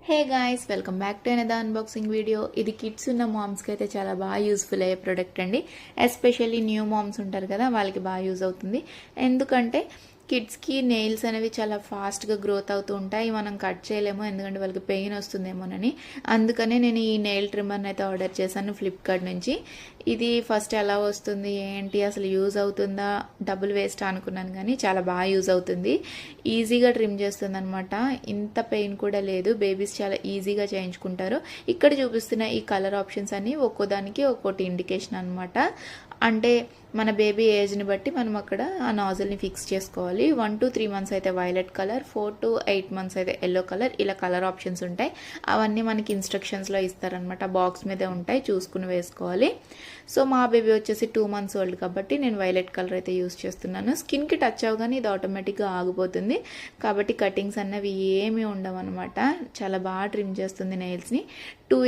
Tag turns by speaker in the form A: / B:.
A: Hey guys, welcome back to another unboxing video. ఇది kids ఉన్న మామ్స్కి అయితే చాలా బాగా యూస్ఫుల్ అయ్యే ప్రోడక్ట్ అండి. ఎస్పెషల్లీ న్యూ మామ్స్ ఉంటారు కదా, వాళ్ళకి బాగా యూజ్ అవుతుంది. ఎందుకంటే కిడ్స్కి నెయిల్స్ అనేవి చాలా ఫాస్ట్గా గ్రోత్ అవుతూ ఉంటాయి. మనం కట్ చేయలేము, ఎందుకంటే వాళ్ళకి పెయిన్ వస్తుందేమోనని. అందుకనే నేను ఈ నెయిల్ ట్రిమ్మర్ని అయితే ఆర్డర్ చేశాను ఫ్లిప్కార్ట్ నుంచి. ఇది ఫస్ట్ ఎలా వస్తుంది ఏంటి, అసలు యూజ్ అవుతుందా, డబ్బులు వేస్ట్ అనుకున్నాను, కానీ చాలా బాగా యూజ్ అవుతుంది. ఈజీగా ట్రిమ్ చేస్తుంది అనమాట. ఇంత పెయిన్ కూడా లేదు. బేబీస్ చాలా ఈజీగా చేయించుకుంటారు. ఇక్కడ చూపిస్తున్న ఈ కలర్ ఆప్షన్స్ అన్నీ ఒక్కోదానికి ఒక్కోటి ఇండికేషన్ అనమాట. అంటే మన బేబీ ఏజ్ని బట్టి మనం అక్కడ ఆ నాజిల్ని ఫిక్స్ చేసుకోవాలి. 1 to 3 months అయితే వైలెట్ కలర్, 4 to 8 months అయితే ఎల్లో కలర్, ఇలా కలర్ ఆప్షన్స్ ఉంటాయి. అవన్నీ మనకి ఇన్స్ట్రక్షన్స్లో ఇస్తారనమాట. బాక్స్ మీదే ఉంటాయి, చూసుకుని వేసుకోవాలి. సో మా బేబీ వచ్చేసి 2 months ఓల్డ్ కాబట్టి నేను వైలెట్ కలర్ అయితే యూస్ చేస్తున్నాను. స్కిన్కి టచ్ అవగానే ఇది ఆటోమేటిక్గా ఆగిపోతుంది, కాబట్టి కటింగ్స్ అన్నవి ఏమీ ఉండవు అనమాట. చాలా బాగా ట్రిమ్ చేస్తుంది నెయిల్స్ని. 2